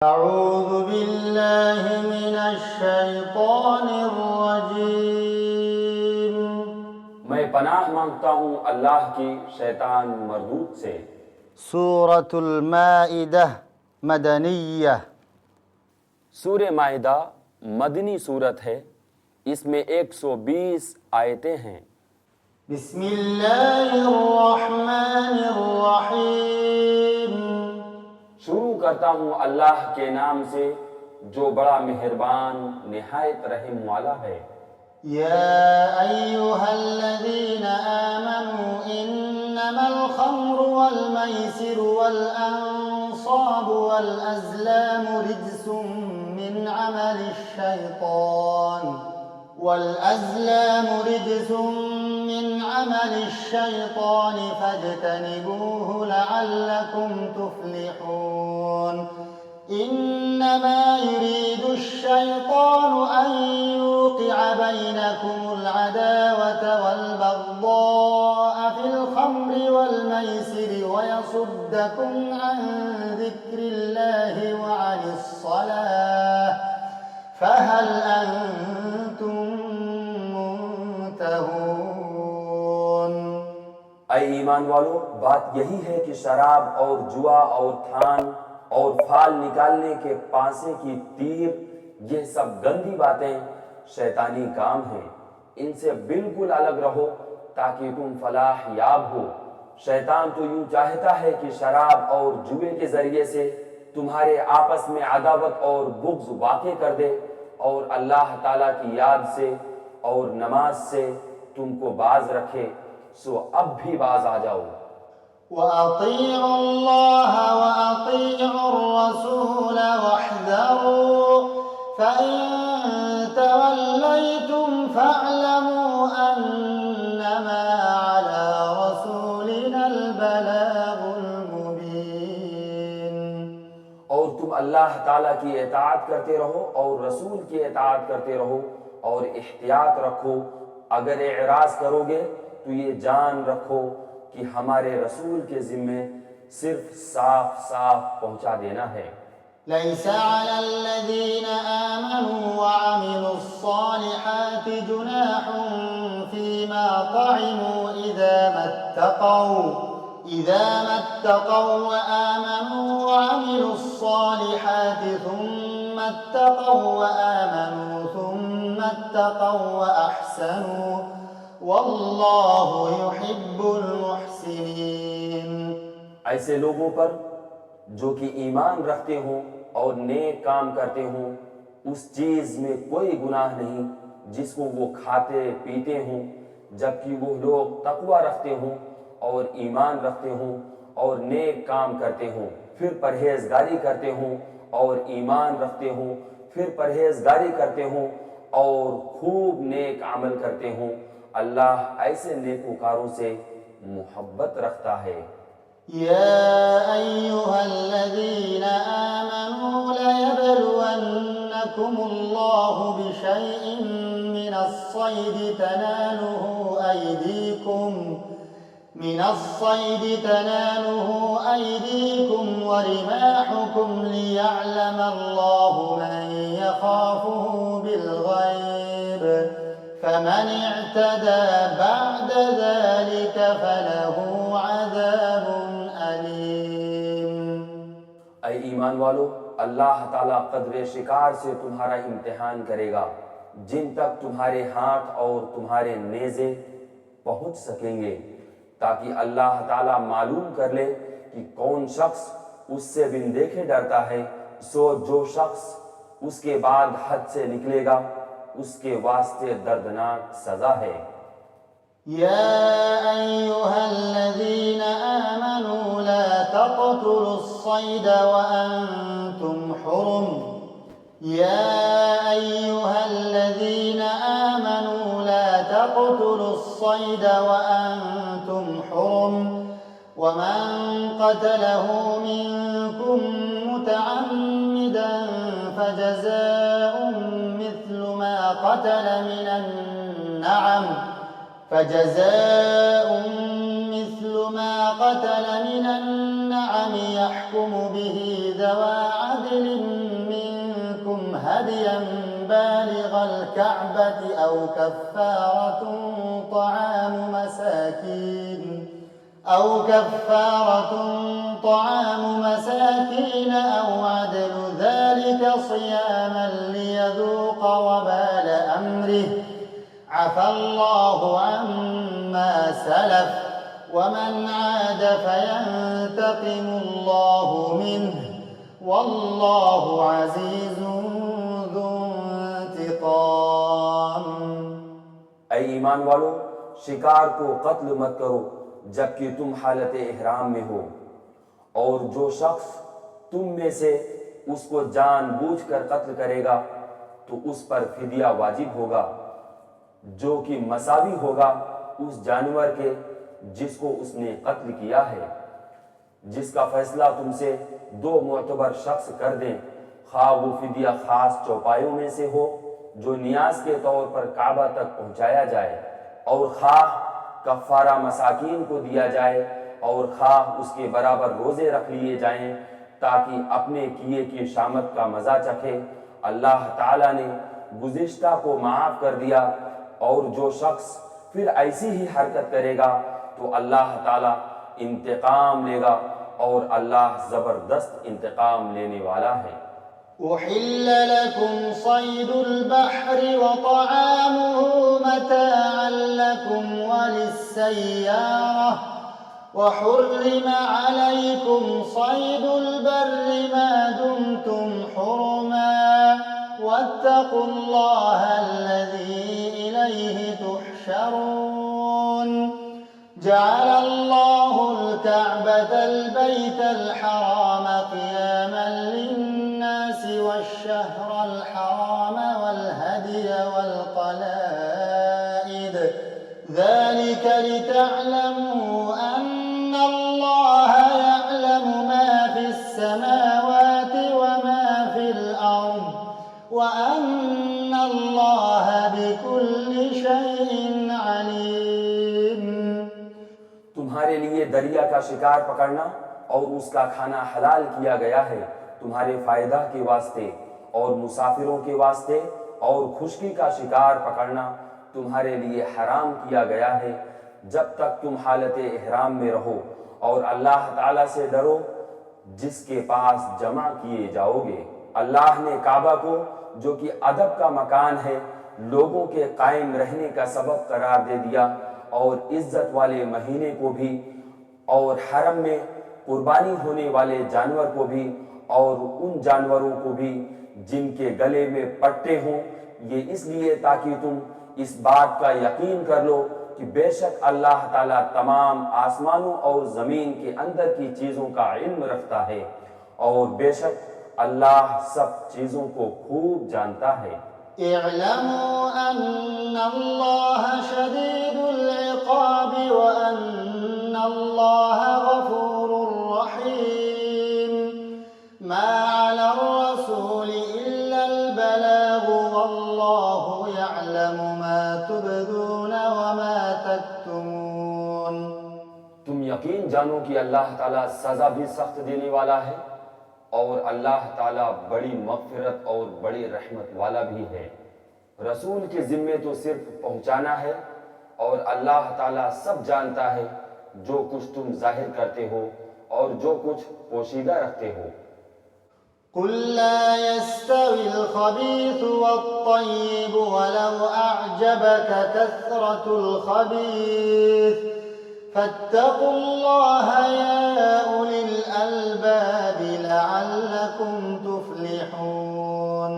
अऊज़ु बिल्लाहि मिनश शैतानिर रजीम। मैं पनाह मांगता हूँ अल्लाह की शैतान मरदूद से। सूरतुल माइदा मदनिय्यह। सूरे माइदा मदनी सूरत है। इसमें 120 आयतें हैं। बिस्मिल्लाहिर्रहमानिर्रहीम। शुरू करता हूँ अल्लाह के नाम से जो बड़ा मेहरबान निहायत रहम वाला है। या अय्युहल्लज़ीना आमनू इन्नमल खम्रु वल मैसिरु वल अंसाबु वल अज़लामु रिज्सुम मिन अमलिश शैतान फज्तनिबूहु लअल्लकुम तुफ्लिहून। इन्नमा युरीदुश्शैतानु अन युक़िअ बैनकुमुल अदावत वल बग़्दाअ फिल खम्रि वल मैसिरि वयसुद्दकुम अन ज़िक्रिल्लाहि व अनिस सलाह फहल अंतुम मुंतहून। ऐ ईमान वालों, बात यही है कि शराब और जुआ और थान और फाल निकालने के पासे की तीर, ये सब गंदी बातें शैतानी काम हैं। इनसे बिल्कुल अलग रहो ताकि तुम फलाह याब हो। शैतान तो यूं चाहता है कि शराब और जुए के जरिए से तुम्हारे आपस में अदावत और बुग़्ज़ वाक़े कर दे और अल्लाह ताला की याद से और नमाज से तुमको बाज रखे। सो अब भी बाज आ जाओ। वअतीउल्लाह वअतीउर रसूल वहज़रू फ़इन तवल्लैतुम फ़अलमू अन्नमा अला रसूलिनल बलागुल मुबीन। और तुम अल्लाह ताला की इताअत करते रहो और रसूल की इताअत करते रहो और इख्तियात रखो। अगर एराज करोगे तो ये जान रखो कि हमारे रसूल के जिम्मे सिर्फ साफ साफ पहुंचा देना है। लैस अलल्लज़ीना आमनू वअमिलुस्सालिहाति जुनाहुन फीमा तइमू इज़ा मत्तक़ौ वआमनू वअमिलुस्सालिहाति थुम्मा इत्तक़ौ वआमनू थुम्मा इत्तक़ौ वअहसनू वल्लाहु युहिब्बुल मुहसिनीन। ऐसे लोगों पर जो कि ईमान रखते हों और नेक काम करते हों, उस चीज में कोई गुनाह नहीं जिसको वो खाते पीते हों, जबकि वो लोग तकवा रखते हों और ईमान रखते हों और नेक काम करते हों, फिर परहेजगारी करते हों और ईमान रखते हों, फिर परहेजगारी करते हों और खूब नेक अमल करते हों। अल्लाह ऐसे नेकोकारों से मोहब्बत रखता है। या अय्युहल्लज़ीना आमनू लयब्लुवन्नकुमुल्लाहु बिशैइन मिनस्सैद तनालुहु अयदीकुम वरिमाहुकुम लियअलमल्लाहु मन यखाफुहु बिलग़ैब फमन इअ्तदा बअद ज़ालिक फलहु अज़ाबुन अलीम। ऐ ईमान वालों, अल्लाह ताला कद्रे शिकार से तुम्हारा इम्तिहान करेगा जिन तक तुम्हारे हाथ और तुम्हारे नेज़े पहुंच सकेंगे, ताकि अल्लाह ताला मालूम कर ले कि कौन शख्स उससे बिन देखे डरता है। सो जो शख्स उसके बाद हद से निकलेगा उसके वास्ते दर्दनाक सजा है। या अय्युहल्लज़ीना आमनू ला तक़तुलुस्सैद वअन्तुम हुरुम। या अय्युहल्लज़ीना आमनू ला तक़तुलुस्सैद वअन्तुम हुरुम वमन क़तलहु मिनकुम मुतअम्मिदन फजज़ाउन मिस्लु मा क़तल मिनन नअम يحكم به ذوى عدل الكعبة أو كفارة طعام مساكين أو عدل ذلك صياما ليذوق وبال أمره عفى الله عما سلف ومن عاد فينتقم الله منه والله عزيز ذو انتقام। ऐ ईमान वालो, शिकार को कत्ल मत करो जबकि तुम हालत इहराम में हो, और जो शख्स तुम में से उसको जानबूझकर कत्ल करेगा तो उस पर फिदिया वाजिब होगा, जो कि मसावी होगा उस जानवर के जिसको उसने कत्ल किया है, जिसका फैसला तुमसे दो मुअतबर शख्स कर दें, खा वो फिदिया खास चौपायों में से हो जो नियाज के तौर पर काबा तक पहुंचाया जाए, और खा कफ़ारा मसाकीन को दिया जाए, और खा उसके बराबर रोजे रख लिए जाएं ताकि अपने किए की शामत का मजा चखे। अल्लाह ताला ने गुज़िश्ता को माफ कर दिया, और जो शख्स फिर ऐसी ही हरकत करेगा तो अल्लाह ताला इंतकाम लेगा, और अल्लाह जबरदस्त इंतकाम लेने वाला है। उहिल्ल लकुम सैदुल बहरि व तआमुहु मताअन लकुम वलिस्सय्यारह व हुर्रिम अलैकुम सैदुल बर्रि मा दुमतुम हुरमा वत्तकुल्लाह अल्लज़ी इलैहि तुहशरून। जअल अल्लाहुल कअबतल बैतल हराम क़ियामन लिन्नासि वश्शहरल हराम वल हदिय वल क़लाइद ज़ालिक लितअलमू अन्नल्लाह यअलमु मा फ़िस समावाति व मा फ़िल अर्द व अन्नल्लाह बिकुल्लि शैइन अलीम। तुम्हारे लिए दरिया का शिकार पकड़ना और उसका खाना हलाल किया गया है तुम्हारे फायदा के वास्ते और मुसाफिरों के वास्ते, और खुशकी का शिकार पकड़ना तुम्हारे लिए हराम किया गया है जब तक तुम हालत इहराम में रहो, और अल्लाह ताला से डरो जिसके पास जमा किए जाओगे। अल्लाह ने काबा को, जो कि अदब का मकान है, लोगों के कायम रहने का सबब करार दे दिया, और इज्जत वाले महीने को भी, और हरम में कुर्बानी होने वाले जानवर को भी, और उन जानवरों को भी जिनके गले में पट्टे हों, ये इसलिए ताकि तुम इस बात का यकीन कर लो कि बेशक अल्लाह ताला तमाम आसमानों और जमीन के अंदर की चीजों का इल्म रखता है, और बेशक अल्लाह सब चीजों को खूब जानता है। इअलमू अन्नल्लाह शदीदुल इक़ाब व अन्नल्लाह गफूरुर रहीम। मा अलर रसूल इल्लल बलाग वल्लाहु यअलमु मा तुबदून व मा तक्तुमून। तुम यकीन जानो कि अल्लाह ताला सजा भी सख्त देने वाला है, और अल्लाह ताला बड़ी मग़फ़िरत और बड़ी रहमत वाला भी है। रसूल के जिम्मे तो सिर्फ पहुंचाना है, और अल्लाह ताला सब जानता है जो कुछ तुम जाहिर करते हो और जो कुछ पोशीदा रखते हो। कुल ला यस्तविल खबीथ वत्तय्यिब वलौ अअजबक कसरतुल खबीथ फत्तकुल्लाह या उलिल अलबाब लअल्लकुम तुफ्लिहून।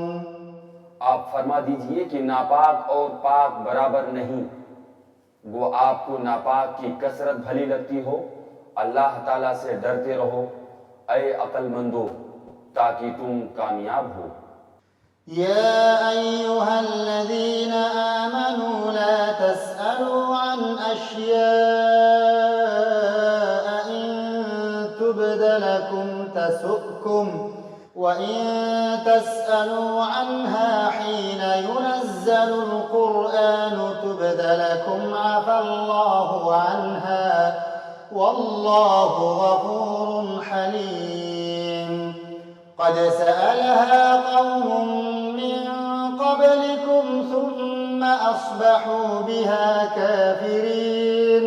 आप फरमा दीजिए कि नापाक और पाक बराबर नहीं, वो आपको नापाक की कसरत भली लगती हो। अल्लाह ताला से डरते रहो ऐ अक्लमंदो, ताकि तुम कामयाब हो। या अय्युहल्लज़ीना आमनू ला तस्अलू अन अश्याअ इन तुबद लकुम तसुअकुम व इन तस्अलू अन्हा हीन युनज़्ज़लुल क़ुरआन तुबद लकुम अफ़ल्लाहु अन्हा वल्लाहु गफूरुन हलीम। क़द सअलहा क़ौमुम मिन क़ब्लिकुम أصبحوا بها كافرين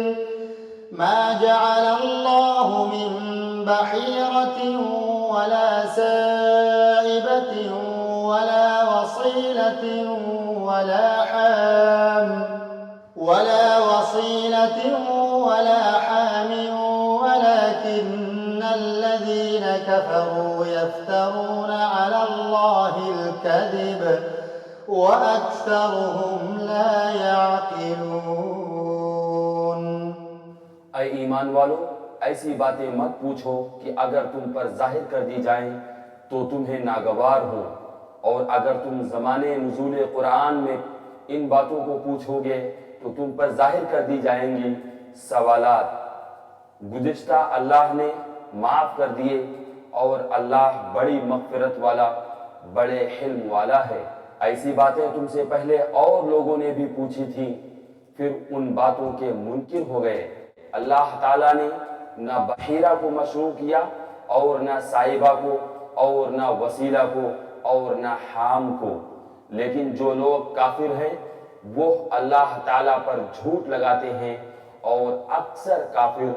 ما جعل الله من بحيرة ولا سائبة ولا وصيلة ولا حام ولكن الذين كفروا يفترون على الله الكذب وأكثرهم لا يعقلون। ऐ ईमान वालों, ऐसी बातें मत पूछो कि अगर तुम पर जाहिर कर दी जाएं तो तुम्हें नागवार हो, और अगर तुम ज़माने नुज़ूल कुरान में इन बातों को पूछोगे तो तुम पर जाहिर कर दी जाएंगी सवालात। गुज़िश्ता अल्लाह ने माफ़ कर दिए, और अल्लाह बड़ी मग़फ़िरत वाला, बड़े हिल्म वाला है। ऐसी बातें तुमसे पहले और लोगों ने भी पूछी थी, फिर उन बातों के मुनकिर हो गए। अल्लाह ताला ने न बहीरा को मशरू किया, और न साइबा को, और न वसीला को, और न हाम को। लेकिन जो लोग काफिर हैं वो अल्लाह ताला पर झूठ लगाते हैं, और अक्सर काफिर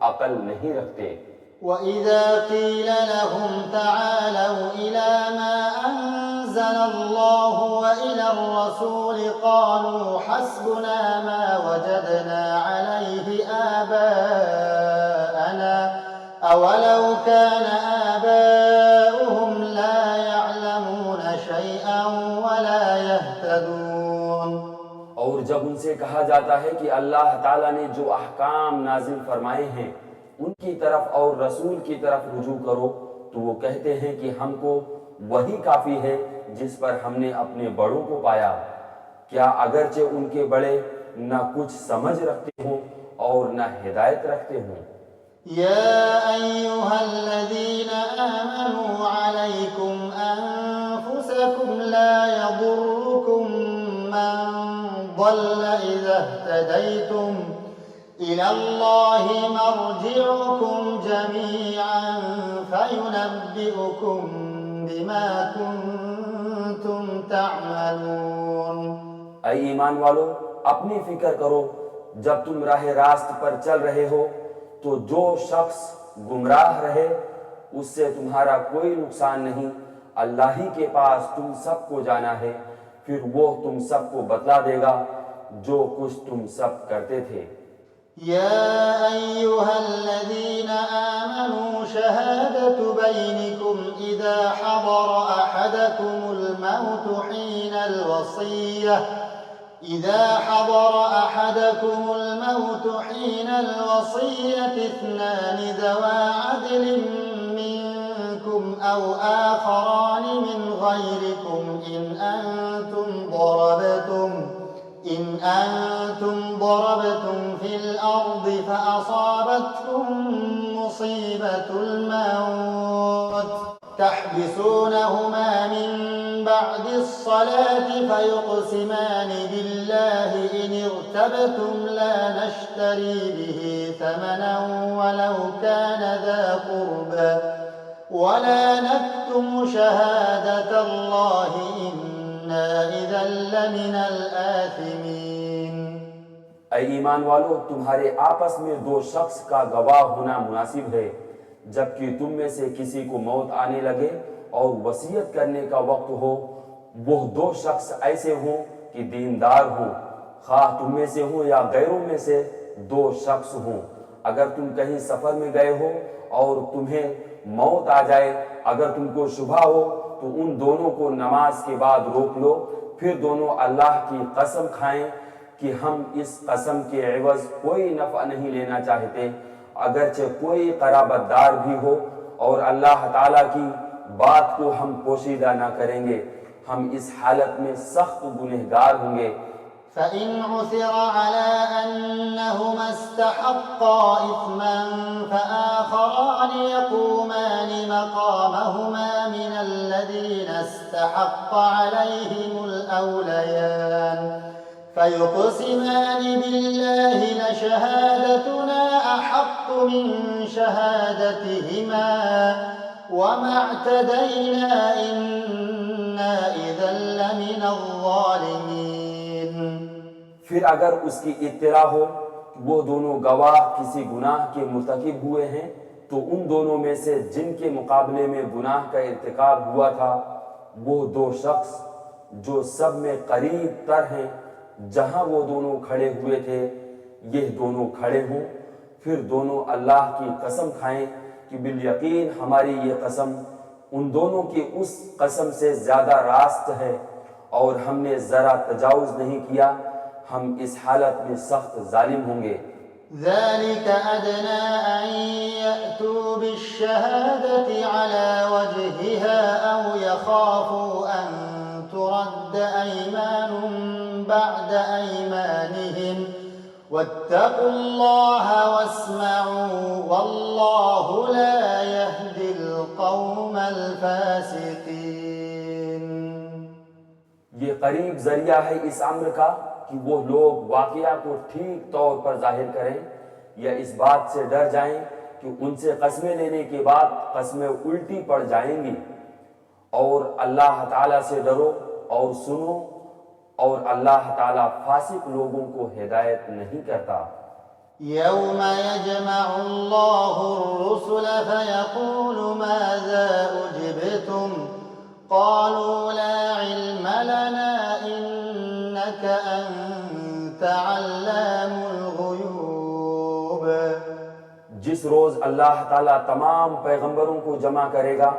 अकल नहीं रखते। وإذا قيل لهم تعالوا إلى ما أنزل الله وإلى الرسول قالوا حسبنا ما وجدنا عليه آباءنا أولو كان آباؤهم لا يعلمون شيئا ولا يهتدون। और जब उनसे कहा जाता है कि अल्लाह ताला ने जो अहकाम नाजिल फरमाए हैं उनकी तरफ और रसूल की तरफ रुजू करो, तो वो कहते हैं कि हमको वही काफी है जिस पर हमने अपने बड़ों को पाया। क्या अगरचे उनके बड़े न कुछ समझ रखते हों और न हिदायत रखते हों। या अय्युहल्लज़ीन आमनू अलैकुम अनफुसकुम ला यदुर्रुकुम मन ضل إذا اهتديتم إلى الله مرجعكم جميعا فينبئكم بما كنتم تعملون। ऐ ईमान वालों, अपनी फिक्र करो जब तुम राह रास्त पर चल रहे हो, तो जो शख्स गुमराह रहे उससे तुम्हारा कोई नुकसान नहीं। अल्लाह ही के पास तुम सबको जाना है, फिर वो तुम सबको बतला देगा जो कुछ तुम सब करते थे। या अय्युहल्लज़ीन आमनू शहादतु बैनिकुम इज़ा हदर अहदकुमुल मौत حين الوصية اثنان ذوا عدل منكم أو آخران من غيركم إن أنتم ضربتم في الأرض فأصابتكم مصيبة الموت تحبسونهما من بعد الصلاة فيقسمان بالله إن ارتبتم لا نشتري به ثمنا ولو كان ذا قربى ولا نكتم شهادة الله إنا إذا لمن الآثمين। ऐ ईमान वालों, तुम्हारे आपस में दो शख्स का गवाह होना मुनासिब है, जबकि तुम में से किसी को मौत आने लगे और वसीयत करने का वक्त हो। वो दो शख्स ऐसे हों कि दीनदार हों, खा तुम में से हो या गैरों में से दो शख्स हों। अगर तुम कहीं सफर में गए हो और तुम्हें मौत आ जाए, अगर तुमको शुबा हो तो उन दोनों को नमाज के बाद रोक लो, फिर दोनों अल्लाह की कसम खाएं कि हम इस कसम के एवज कोई नफा नहीं लेना चाहते, अगरचे कोई कराबतदार भी हो, और अल्लाह ताला की बात को हम पोशीदा ना करेंगे। हम इस हालत में सख्त गुनहगार होंगे। فإن عثر على أنهما استحقا إثما فآخران يقومان مقامهما من الذين استحق عليهم الأوليان فيقسمان بالله لشهادتنا أحق من شهادتهما وما اعتدينا إنا إذا لمن الظالمين। फिर अगर उसकी इत्तला हो कि वो दोनों गवाह किसी गुनाह के मुर्तकिब हुए हैं, तो उन दोनों में से जिनके मुकाबले में गुनाह का इर्तिकाब हुआ था, वो दो शख्स जो सब में करीब तर हैं, जहां वो दोनों खड़े हुए थे, ये दोनों खड़े हों, फिर दोनों अल्लाह की कसम खाएं कि बिल यकीन हमारी ये कसम उन दोनों की उस कसम से ज्यादा रास्त है और हमने जरा तजावुज नहीं किया, हम इस हालत में सख्त जालिम होंगे। ذلك أدنى أن يأتوا بالشهادة على وجهها أو يخافوا أن ترد أيمان بعد أيمانهم واتقوا الله واسمعوا والله لا يهدي القوم الفاسقين। ये करीब जरिया है इस अम्र का कि वो लोग वाकया को ठीक तौर पर जाहिर करें या इस बात से डर जाएं कि उनसे कस्में लेने के बाद कस्में उल्टी पड़ जाएंगी। और अल्लाह ताला से डरो और सुनो, और अल्लाह ताला फासिक लोगों को हिदायत नहीं करता। यौम यजमउल्लाहु अर्रुसुल फयक़ूलु माज़ा उजिबतुम क़ालू ला इल्म लना इन्नक अंत अल्लामुल गुयूब। जिस रोज अल्लाह ताला तमाम पैगंबरों को जमा करेगा,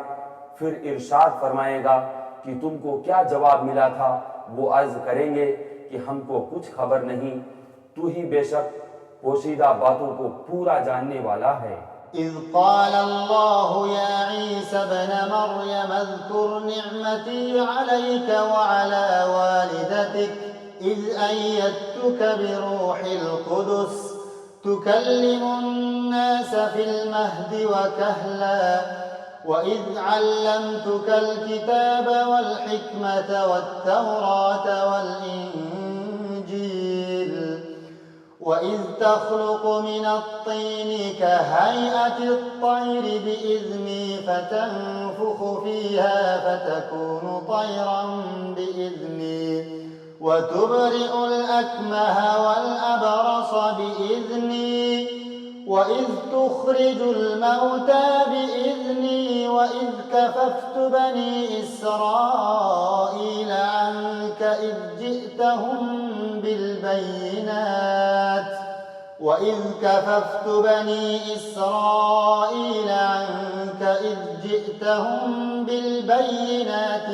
फिर इरशाद फरमाएगा कि तुमको क्या जवाब मिला था। वो अर्ज करेंगे कि हमको कुछ खबर नहीं, तू ही बेशक पोशीदा बातों को पूरा जानने वाला है। इज़ क़ाल अल्लाहु या ईसा इब्न मरयम अज़्कुर निअमती अलैक व अला वालिदतिक इज़ अय्यदतुक बिरूहिल क़ुदुस तुकल्लिमुन नास फिल महदि व कहला وإذ علمتك الكتاب والحكمة والتوراة والإنجيل وإذ تخلق من الطين كهيئة الطير بإذني فتنفخ فيها فتكون طيرا بإذني وتبرئ الأكمه والأبرص بإذني وإذ تخرج الموتى بإذني وإذ كففت بني إسرائيل عنك إذ جئتهم بالبينات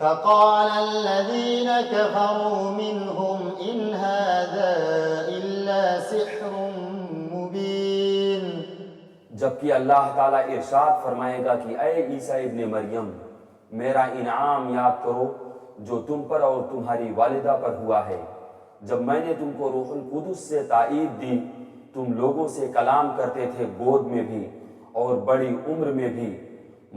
فقال الذين كفروا منهم إن هذا إلا سحر मुबीन। जबकि अल्लाह ताला इरशाद फरमाएगा कि ऐ ईसा इब्ने मरियम, मेरा इनाम याद करो जो तुम पर और तुम्हारी वालिदा पर हुआ है। जब मैंने तुमको रूहुल कुदुस से ताईद दी, तुम लोगों से कलाम करते थे गोद में भी और बड़ी उम्र में भी।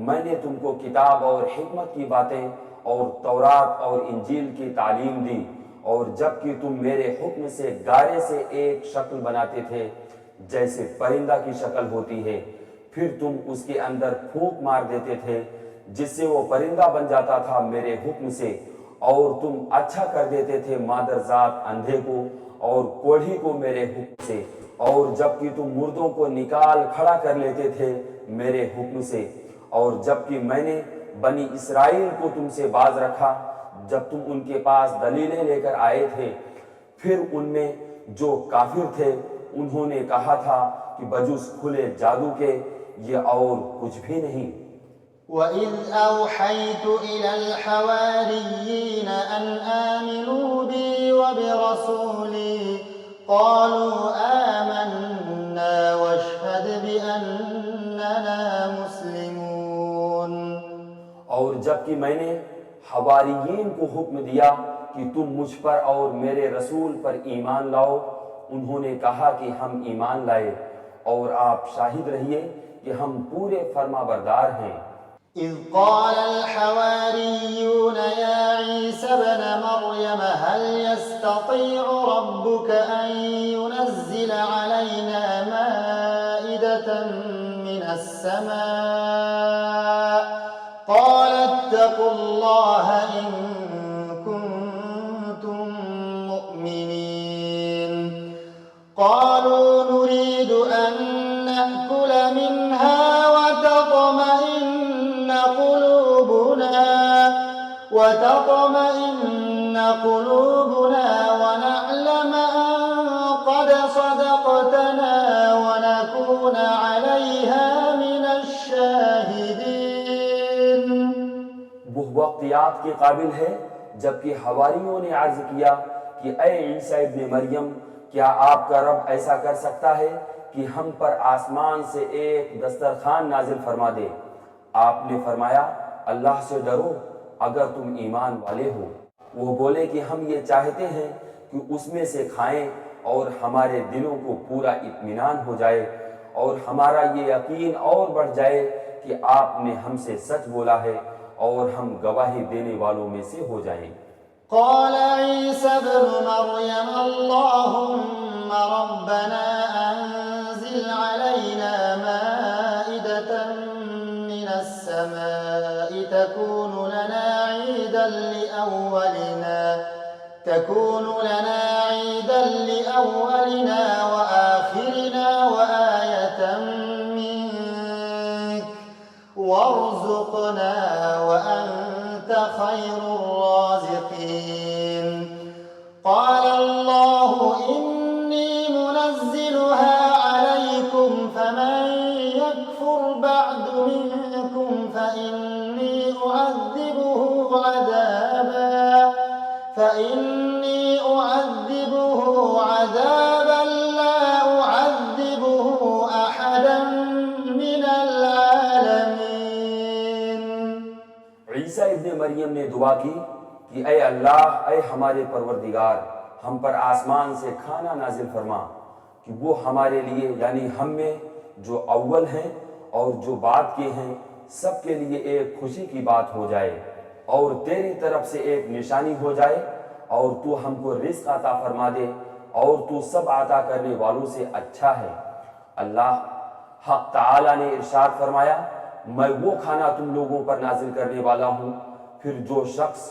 मैंने तुमको किताब और हिकमत की बातें और तौरात और इंजील की तालीम दी, और जबकि तुम मेरे हुक्म से गारे से एक शक्ल बनाते थे जैसे परिंदा की शक्ल होती है, फिर तुम उसके अंदर फूंक मार देते थे जिससे वो परिंदा बन जाता था मेरे हुक्म से, और तुम अच्छा कर देते थे मादरजात अंधे को और कोढ़ी को मेरे हुक्म से, और जबकि तुम मुर्दों को निकाल खड़ा कर लेते थे मेरे हुक्म से, और जबकि मैंने बनी इसराइल को तुमसे बाज रखा जब तुम उनके पास दलीलें लेकर आए थे। फिर उनमें जो काफिर थे उन्होंने कहा था कि बजुस खुले जादू के ये और कुछ भी नहीं। وَإِذْ أَوْحَيْتُ إِلَى الْحَوَارِيِّينَ أَنْ آمِنُوا بِي وَبِرَسُولِي قَالُوا آمَنَّا وَاشْهَدْ بِأَنَّنَا मुस्लिमून। और जबकि मैंने हवारियीन को हुक्म दिया कि तुम मुझ पर और मेरे रसूल पर ईमान लाओ, उन्होंने कहा कि हम ईमान लाए, और आप शाहिद रहिए कि हम पूरे फरमाबरदार हैं। إذ قال الحواريون يا عيسى ابن مريم هل يستطيع ربك أن ينزل علينا مائدة من السماء قال اتقوا الله إن كنتم وتطمئن قلوبنا ونعلم أن قد صدقتنا ونكون عليها من الشاهدين। वो वक्त याद के काबिल है जबकि हवारियों ने अर्ज किया कि ऐ ईसा इब्ने मरियम, क्या आपका रब ऐसा कर सकता है कि हम पर आसमान से एक दस्तरखान नाजिल फरमा दे? आपने फरमाया, अल्लाह से डरो अगर तुम ईमान वाले हो। वो बोले कि हम ये चाहते हैं कि उसमें से खाएं और हमारे दिलों को पूरा इत्मीनान हो जाए और हमारा ये यकीन और बढ़ जाए कि आपने हमसे सच बोला है और हम गवाही देने वालों में से हो जाएं। قال عيسى ابن مريم اللهم ربنا أنزل علينا مائدة من السماء تكون لنا عيدا لأولنا وآخرنا وآية منك وارزقنا وأنت خير الرازقين قال الله إني منزلها عليكم فمن يكفر بعد منكم فإني أعذبه عذابا لا أعذبه أحدا من العالمين। ईसा इब्ने मरियम ने दुआ की कि ऐ अल्लाह, ऐ हमारे परवरदिगार, हम पर आसमान से खाना नाजिल फरमा कि वो हमारे लिए यानी हम में जो अव्वल हैं और जो बाद के हैं सबके लिए एक खुशी की बात हो जाए और तेरी तरफ से एक निशानी हो जाए और तू हमको रिज़्क़ अता फरमा दे और तू सब अता करने वालों से अच्छा है। अल्लाह हक ताला ने इरशाद फरमाया, मैं वो खाना तुम लोगों पर नाजिल करने वाला हूँ, फिर जो शख्स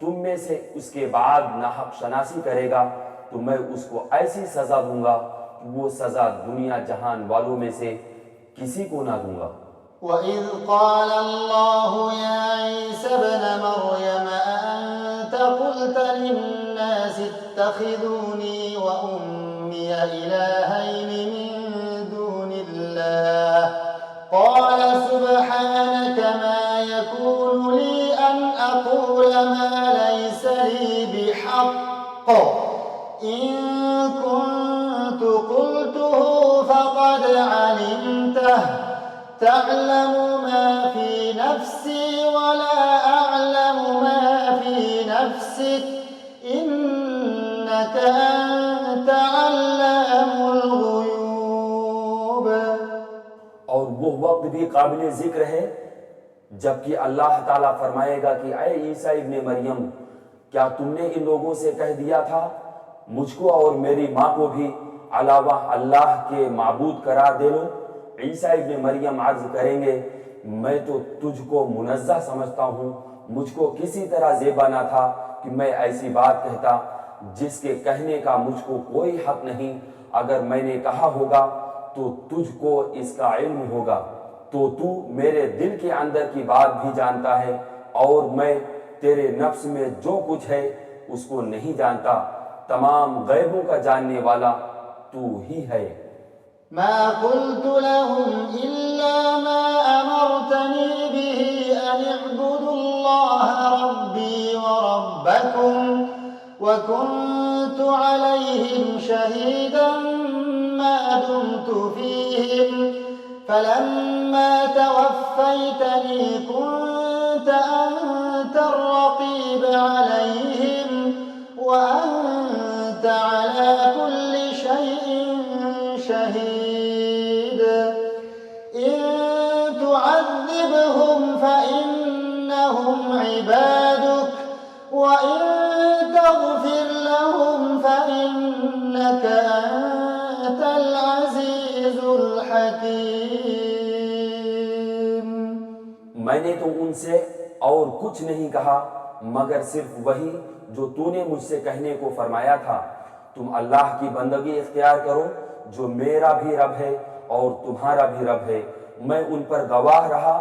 तुम में से उसके बाद नाहक शनासी करेगा तो मैं उसको ऐसी सजा दूंगा कि वो सजा दुनिया जहान वालों में से किसी को ना दूंगा। وإذ قال الله يا عيسى ابن مريم أأنت قلت للناس اتخذوني وأمي إلهين من دون الله قال سبحانك ما يكون لي أن أقول ما ليس لي بحق إن كنت قلته فقد علمته تعلم ما في نفسي ولا أعلم ما في نفسك إنك أنت علام الغيوب। और वो वक्त भी काबिल जिक्र है जबकि अल्लाह ताला फरमाएगा कि ऐ ईसा इब्ने मरियम, क्या तुमने इन लोगों से कह दिया था मुझको और मेरी माँ को भी अलावा अल्लाह के माबूद करार दे लो? ईसा इब्ने मरियम अर्ज करेंगे, मैं तो तुझको मुनज़्ज़ह समझता हूँ, मुझको किसी तरह ज़ेबा ना था कि मैं ऐसी बात कहता जिसके कहने का मुझको कोई हक नहीं। अगर मैंने कहा होगा तो तुझको इसका इल्म होगा, तो तू मेरे दिल के अंदर की बात भी जानता है और मैं तेरे नफ्स में जो कुछ है उसको नहीं जानता। तमाम गैबों का जानने वाला तू ही है। ما قلت لهم إلا ما أمرتني به أن اعبدوا الله ربي وربكم وكنت عليهم شهيدا ما دمت فيهم فلما توفيتني كنت أنت الرقيب عليهم وأنت على كل شيء شهيد إن تعذبهم فإنهم عبادك وإن تغفر لهم فإنك أنت العزيز الحكيم। मैंने तो उनसे और कुछ नहीं कहा मगर सिर्फ वही जो तूने मुझसे कहने को फरमाया था, तुम अल्लाह की बंदगी इख्तियार करो जो मेरा भी रब है और तुम्हारा भी रब है। मैं उन पर गवाह रहा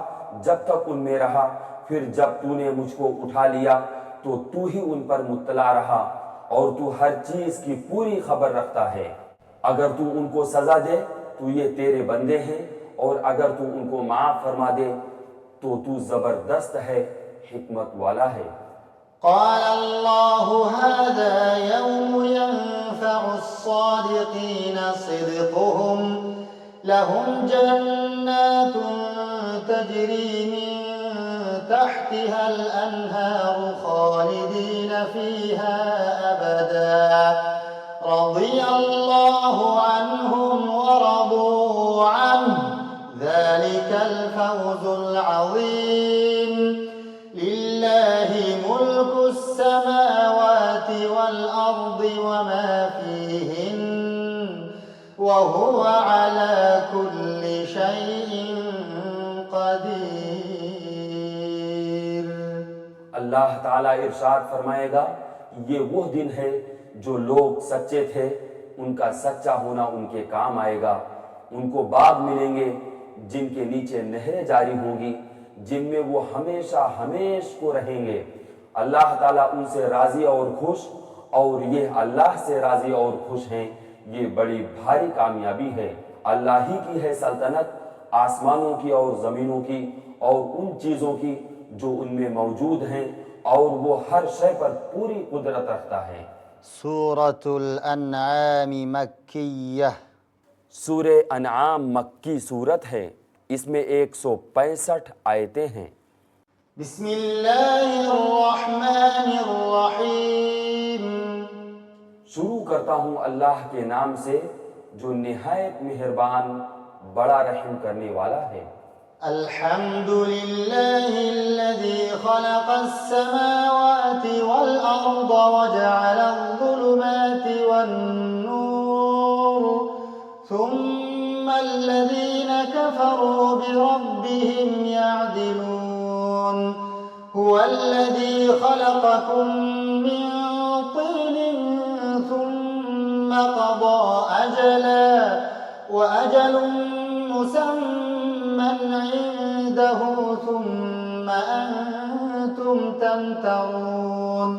जब तक उनमें रहा, फिर जब तूने मुझको उठा लिया तो तू ही उन पर मुत्तला रहा और तू हर चीज की पूरी खबर रखता है। अगर तू उनको सजा दे तो ये तेरे बंदे हैं, और अगर तू उनको माफ फरमा दे तो तू जबरदस्त है, हिकमत वाला है। قال الله هذا يوم ينفع الصادقين صدقهم لهم جنات تجري من تحتها الأنهار خالدين فيها أبدا رضي الله عنهم ورضوا عنه ذلك الفوز العظيم لله ملك السماوات والأرض وما فيهن وهو على كل شيء قدير। अल्लाह ताला इरशाद फरमाएगा, ये वो दिन है जो लोग सच्चे थे उनका सच्चा होना उनके काम आएगा। उनको बाग मिलेंगे जिनके नीचे नहरें जारी होंगी, जिनमें वो हमेशा हमेश को रहेंगे। अल्लाह ताला उनसे राजी और खुश, और ये अल्लाह से राजी और खुश हैं, ये बड़ी भारी कामयाबी है। अल्लाह ही की है सल्तनत, आसमानों की और ज़मीनों की और उन चीज़ों की जो उनमें मौजूद हैं, और वो हर शय पर पूरी कुदरत रखता है। सूरतुल अन्आम मक्किय्यह। सूरे अनआम मक्की सूरत है, इसमें 165 आयतें हैं। बिस्मिल्लाहिर्रहमानिर्रहीम। शुरू करता हूँ अल्लाह के नाम से जो निहायत मेहरबान बड़ा रहम करने वाला है। अल्हम्दुलिल्लाहिल्लज़ी खलक़स्समावाति वल अर्द वजअलज़्ज़ुलुमाति वन्नूर सुम्मल्लज़ीन कफ़रू बिरब्बिहिम यअदिलून हुवल्लज़ी खलक़कुम मिन तीनिन सुम्म क़ज़ा अजला वअजलुन मुसम्मन इंदहु सुम्म अंतुम तमतरून।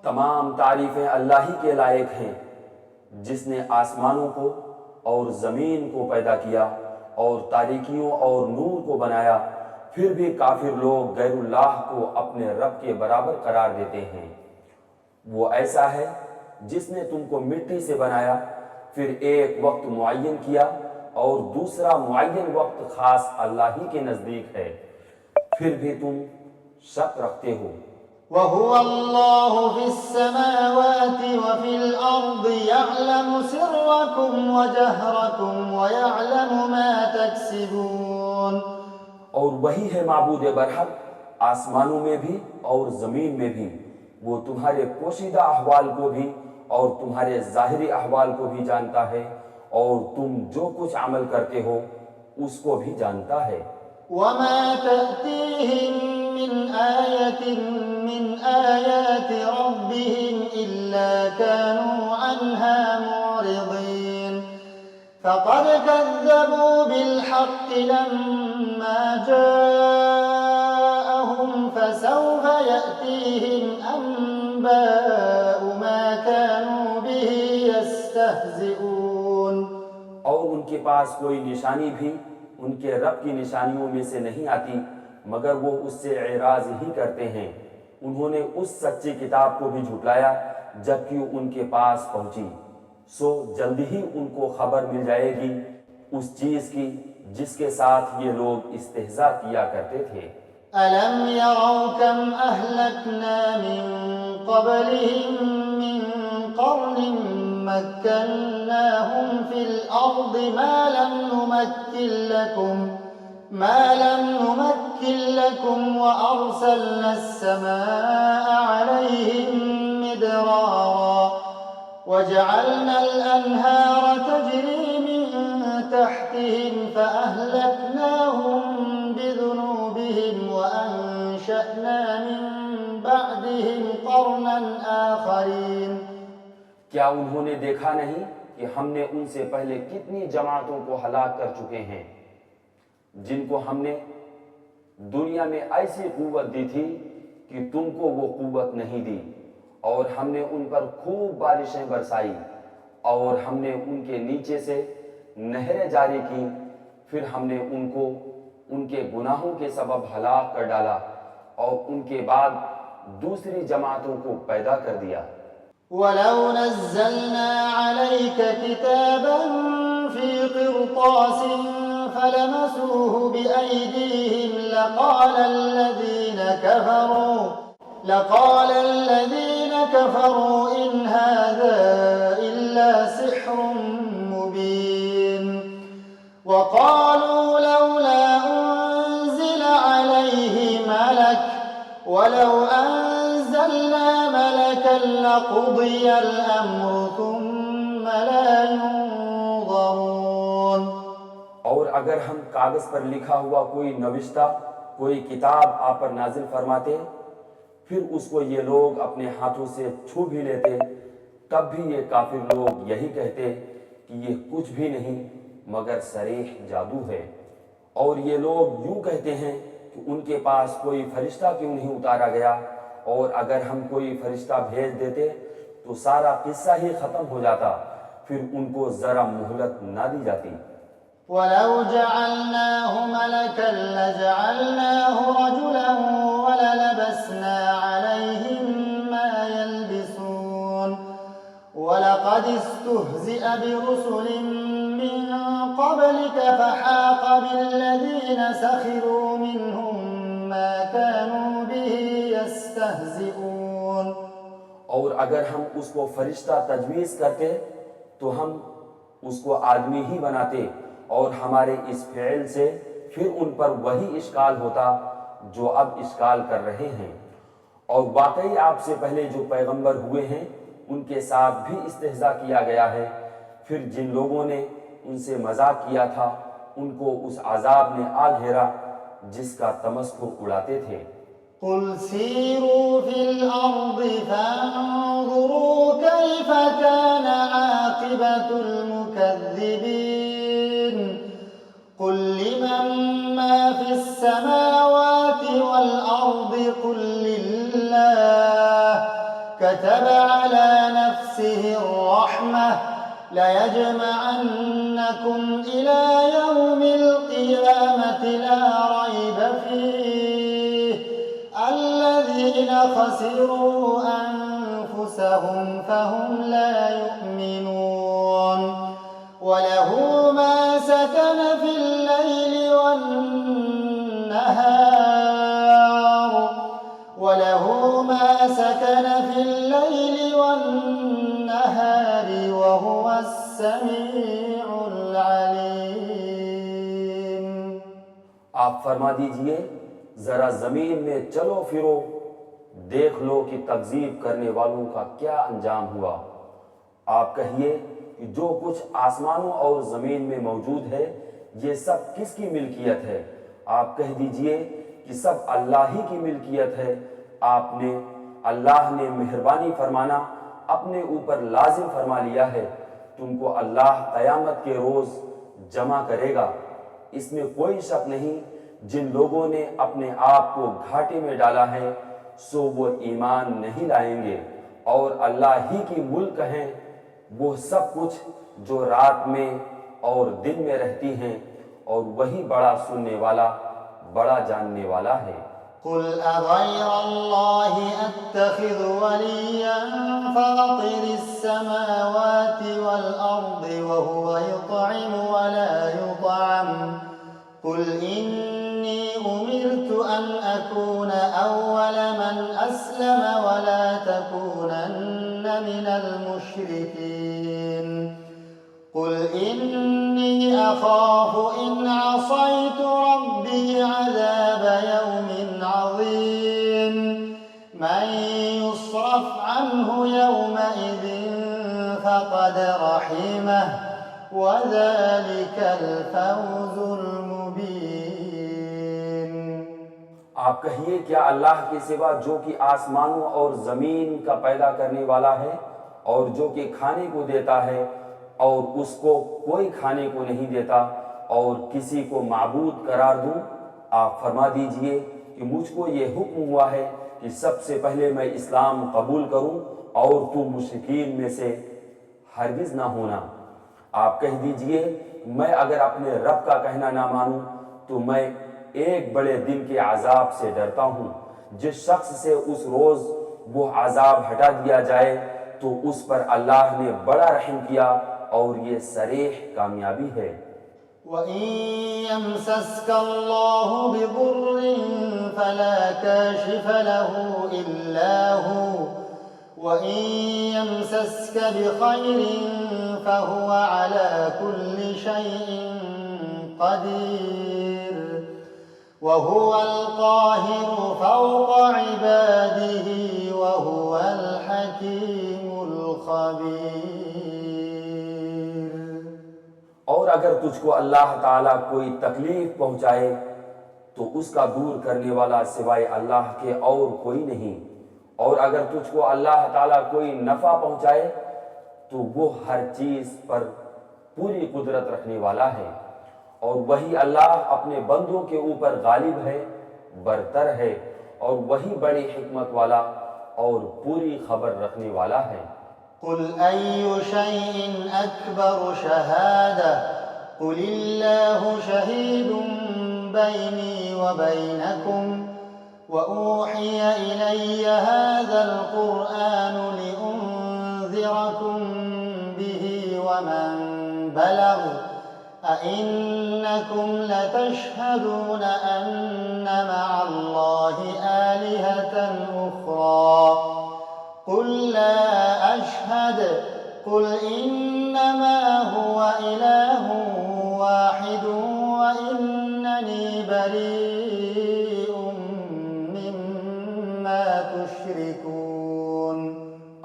तमाम तारीफें अल्लाह ही के लायक हैं, जिसने आसमानों को और ज़मीन को पैदा किया और तारीकियों और नूर को बनाया। फिर भी काफिर लोग गैरुल्लाह को अपने रब के बराबर करार देते हैं। वो ऐसा है जिसने तुमको मिट्टी से बनाया, फिर एक वक्त मुअय्यन किया और दूसरा मुअय्यन वक्त खास अल्लाह ही के नजदीक है, फिर भी तुम शक रखते हो। वहुवल्लाहु फिस्समावाति वफिल अर्दि यअलमु सिर्रकुम वजहरकुम वयअलमु मा तक्सिबून। और वही है माबूद बरहक, आसमानों में भी और जमीन में भी। वो तुम्हारे पोशीदा अहवाल को भी और तुम्हारे जाहिरी अहवाल को भी जानता है, और तुम जो कुछ अमल करते हो उसको भी जानता है। वमा तअतीहिम मिन आयतिन मिन आयाति रब्बिहिम इल्ला कानू अन्हा मुअरिदीन फक़द कज़्ज़बू बिलहक़्क़ि लम्मा जाअहुम फसौफ़ यअतीहिम अंबाउ मा कानू बिही यस्तहज़िऊन। और उनके पास कोई निशानी भी उनके रब की निशानियों में से नहीं आती, मगर वो उससे एराज ही करते हैं। उन्होंने उस सच्ची किताब को भी झुटलाया जबकि उनके पास पहुंची, सो जल्दी ही उनको खबर मिल जाएगी उस चीज की जिसके साथ ये लोग इस्तेहज़ा किया करते थे। अलम यरौ कम अहलकना मिन क़ब्लिहिम मिन क़र्निन मक्कन्नाहुम फिल अर्दि मा लम नुमक्किन लकुम व अरसलना अस्समाअ अलैहिम मिदरारा वजअलना अल-अन्हार तजरी मिन तहतिहिम फअहलकनाहुम बिज़ुनूबिहिम व अंशअना मिन बअदिहिम क़र्नन आख़रीन। क्या उन्होंने देखा नहीं कि हमने उनसे पहले कितनी जमातों को हलाक कर चुके हैं, जिनको हमने दुनिया में ऐसी कुव्वत दी थी कि तुमको वो कुव्वत नहीं दी, और हमने उन पर खूब बारिशें बरसाई, और हमने उनके नीचे से नहरें जारी की, फिर हमने उनको उनके गुनाहों के सबब हलाक कर डाला, और उनके बाद दूसरी जमातों को पैदा कर दिया। वलौ नज़्ज़लना अलैका किताबन फी क़िरतासिन फलमसूहु बिअयदीहिम लक़ाल الذين كفروا إن هذا إلا سحر مبين وقالوا لولا أنزل عليه ملك ولو أنزلنا ملكا لقضي الأمر ثم لا ينظرون। और अगर हम कागज पर लिखा हुआ कोई नविश्ता, कोई किताब आप पर नाजिल फरमाते, फिर उसको ये लोग अपने हाथों से छू भी लेते, तब भी ये काफिर लोग यही कहते कि ये कुछ भी नहीं मगर सरीह जादू है। और ये लोग यूं कहते हैं कि उनके पास कोई फरिश्ता क्यों नहीं उतारा गया, और अगर हम कोई फरिश्ता भेज देते तो सारा किस्सा ही खत्म हो जाता, फिर उनको जरा मोहलत ना दी जाती। वलौ जअलनाहु मलकन लजअलनाहु रजुलन वललबसना अलैहिम मा यल्बिसून वलक़द इस्तुहज़िअ बिरुसुलिन मिन क़ब्लिक फहाक़ बिल्लज़ीन सख़िरू मिनहुम मा कानू बिही यस्तहज़िऊन। और अगर हम उसको फरिश्ता तजवीज़ करते तो हम उसको आदमी ही बनाते, और हमारे इस फ़िल से फिर उन पर वही इश्काल होता जो अब इश्काल कर रहे हैं। और वाकई आपसे पहले जो पैगंबर हुए हैं उनके साथ भी इस्तेहज़ा किया गया है, फिर जिन लोगों ने उनसे मजाक किया था उनको उस अजाब ने आ घेरा जिसका तमस्खुर उड़ाते थे। कुल सीरू फिल अर्दि फंज़ुरू कैफ़ कान आक़िबतुल मुकज़्ज़िबीन कुल लिमन मा फिस समावाति वल अर्दि कुल लिल्लाह कतब अला नफ्सिहिर रहमह लयजमअन्नकुम इला यौमिल क़ियामति ला रैब फीह الذين خسروا أنفسهم فهم لا يؤمنون وله ما سكن في الليل والنهار وهو السميع العليم। आप फरमा दीजिए, जरा जमीन में चलो फिरो, देख लो कि तकजीब करने वालों का क्या अंजाम हुआ। आप कहिए कि जो कुछ आसमानों और जमीन में मौजूद है ये सब किसकी मिल्कियत है। आप कह दीजिए कि सब अल्लाह ही की मिल्कियत है। अल्लाह ने मेहरबानी फरमाना अपने ऊपर लाजिम फरमा लिया है। तुमको अल्लाह क़यामत के रोज जमा करेगा, इसमें कोई शक नहीं। जिन लोगों ने अपने आप को घाटे में डाला है सो वो ईमान नहीं लाएंगे। और अल्लाह ही की मुल्क हैं वो सब कुछ जो रात में और दिन में रहती हैं, और वही बड़ा सुनने वाला बड़ा जानने वाला है। कुल अग़ैर अल्लाहि अत्तखिज़ु वलिय्यन फ़ातिरिस समावाति वल अर्दि वहुवा युत्'iमु व ला युत्'म कुल इन्नी उमिरतु अन अकून अव्वल मन अस्लम व ला तकूनन्न मिनल मुश्रिकीन कुल इन्नी अख़ाफ़ु इन असैतु रब्बी अज़ाब यौमिन अज़ीम मन युस्रफ़ अन्हु यौमइज़िन फ़क़द रहिमह व ज़ालिकल फ़ौज़ुल मुबीन। आप कहिए, क्या अल्लाह के सिवा जो कि आसमानों और जमीन का पैदा करने वाला है और जो कि खाने को देता है और उसको कोई खाने को नहीं देता, और किसी को माबूद करार दूं? आप फरमा दीजिए कि मुझको ये हुक्म हुआ है कि कि सबसे पहले मैं इस्लाम कबूल करूं और तू मुशरिकीन में से हरगिज ना होना। आप कह दीजिए, मैं अगर अपने रब का कहना ना मानूं तो मैं एक बड़े दिन के अजाब से डरता हूं। जिस शख्स से उस रोज वो अजाब हटा दिया जाए तो उस पर अल्लाह ने बड़ा रहम किया और ये सरीह कामयाबी है। وَإِن يَمْسَسْكَ اللَّهُ بِضُرٍّ فَلَا كَاشِفَ لَهُ إِلَّا هُوَ وَإِن يَمْسَسْكَ بِخَيْرٍ فَهُوَ عَلَى كُلِّ شَيْءٍ قَدِيرٌ وَهُوَ الْقَاهِرُ فَوْقَ عِبَادِهِ وَهُوَ الْحَكِيمُ الْخَبِيرُ। और अगर तुझको अल्लाह ताला कोई तकलीफ पहुंचाए तो उसका दूर करने वाला सिवाय अल्लाह के और कोई नहीं, और अगर तुझको अल्लाह ताला कोई नफा पहुंचाए तो वो हर चीज पर पूरी कुदरत रखने वाला है, और वही अल्लाह अपने बंदों के ऊपर गालिब है, बरतर है, और वही बड़ी हिकमत वाला और पूरी खबर रखने वाला है। قُلْ أَيُّ شَيْءٍ أَكْبَرُ شَهَادَةً قُلِ اللَّهُ شَهِيدٌ بَيْنِي وَبَيْنَكُمْ وَأُوحِيَ إِلَيَّ هَذَا الْقُرْآنُ لِأُنذِرَكُم بِهِ وَمَن بَلَغَ أَئِنَّكُمْ لَتَشْهَدُونَ أَنَّ مَعَ اللَّهِ آلِهَةً أُخْرَىٰ قُل لَّا أَشْهَدُ قُلْ إِنَّمَا هُوَ إِلَٰهٌ وَاحِدٌ وَإِنَّنِي بَرِيءٌ مِّمَّا تُشْرِكُونَ।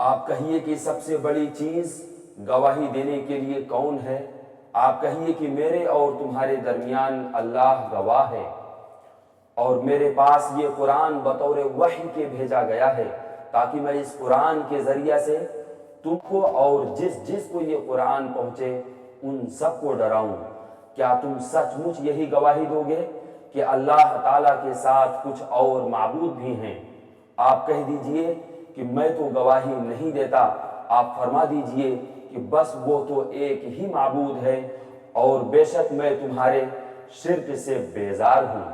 आप कहिए कि सबसे बड़ी चीज गवाही देने के लिए कौन है? आप कहिए कि मेरे और तुम्हारे दरमियान अल्लाह गवाह है, और मेरे पास ये कुरान बतौर वही के भेजा गया है ताकि मैं इस कुरान के जरिया से तुमको और जिसको ये कुरान पहुंचे उन सबको डराऊं। क्या तुम सचमुच यही गवाही दोगे कि अल्लाह ताला के साथ कुछ और माबूद भी हैं? आप कह दीजिए कि मैं तो गवाही नहीं देता। आप फरमा दीजिए कि बस वो तो एक ही माबूद है, और बेशक मैं तुम्हारे शिर्क से बेजार हूं।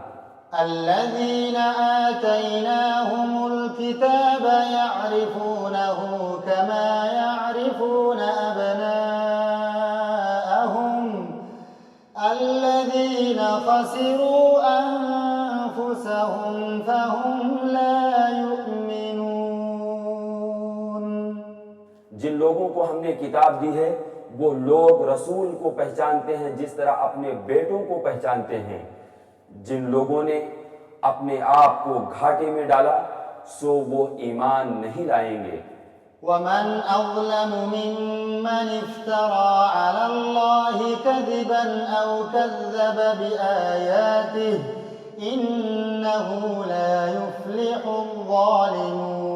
الذين آتيناهم الكتاب يعرفونه كما يعرفون أبناءهم الذين خسروا أنفسهم فهم لا يؤمنون। जिन लोगों को हमने किताब दी है वो लोग रसूल को पहचानते हैं जिस तरह अपने बेटों को पहचानते हैं। जिन लोगों ने अपने आप को घाटे में डाला सो वो ईमान नहीं लाएंगे। ومن أظلم ممن افترى على الله كذبا أو كذب بآياته إنه لا يفلح الظالمون।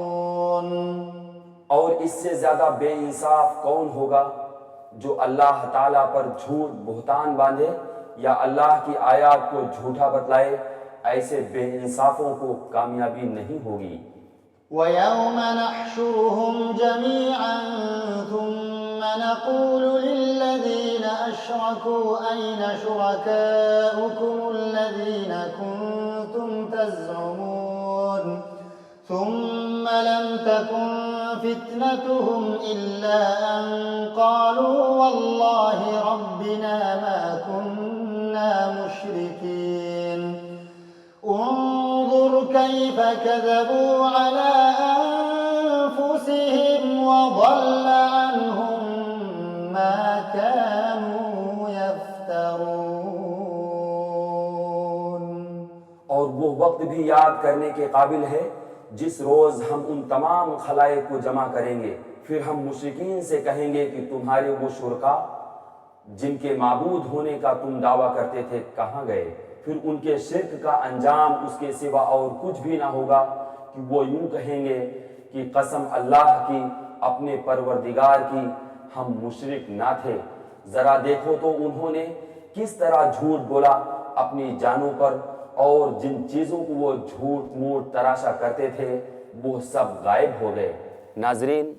और इससे ज्यादा बेइंसाफ कौन होगा जो अल्लाह ताला पर झूठ बुहतान बांधे या अल्लाह की आयत को झूठा बतलाए। ऐसे बेइंसाफों को कामयाबी नहीं होगी। وَيَوْمَ نَحْشُرُهُمْ جَمِيعًا ثُمَّ نَقُولُ لِلَّذِينَ أَشْرَكُوا أَيْنَ شُرَكَاؤُكُمُ الَّذِينَ كُنتُمْ تَزْعُمُونَ ثُمَّ لَمْ تَكُنْ فِتْنَتُهُمْ إِلَّا أَنْ قَالُوا وَاللَّهِ رَبِّنَا مَا كُنَّا مُشْرِكِينَ انظُرْ كَيْفَ كَذَبُوا عَلَىٰ أَنفُسِهِمْ وَضَلَّ عَنْهُم مَّا كَانُوا يَفْتَرُونَ। और वो वक्त भी याद करने के काबिल है जिस रोज हम उन तमाम खलाइक को जमा करेंगे, फिर हम मुशरिकीन से कहेंगे कि तुम्हारे वो शुरका जिनके माबूद होने का तुम दावा करते थे कहाँ गए? फिर उनके शिर्क का अंजाम उसके सिवा और कुछ भी ना होगा कि वो यूं कहेंगे कि कसम अल्लाह की, अपने परवरदिगार की, हम मुशरिक ना थे। जरा देखो तो उन्होंने किस तरह झूठ बोला अपनी जानों पर, और जिन चीजों को वो झूठ मूठ तराशा करते थे वो सब गायब हो गए। नाजरीन,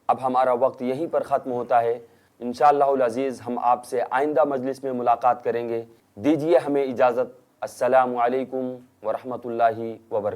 अब हमारा वक्त यहीं पर ख़त्म होता है। इंशाअल्लाहुल अज़ीज़ हम आपसे आइंदा मजलिस में मुलाकात करेंगे। दीजिए हमें इजाज़त। अस्सलामु अलैकुम व रहमतुल्लाहि व बरकातहू।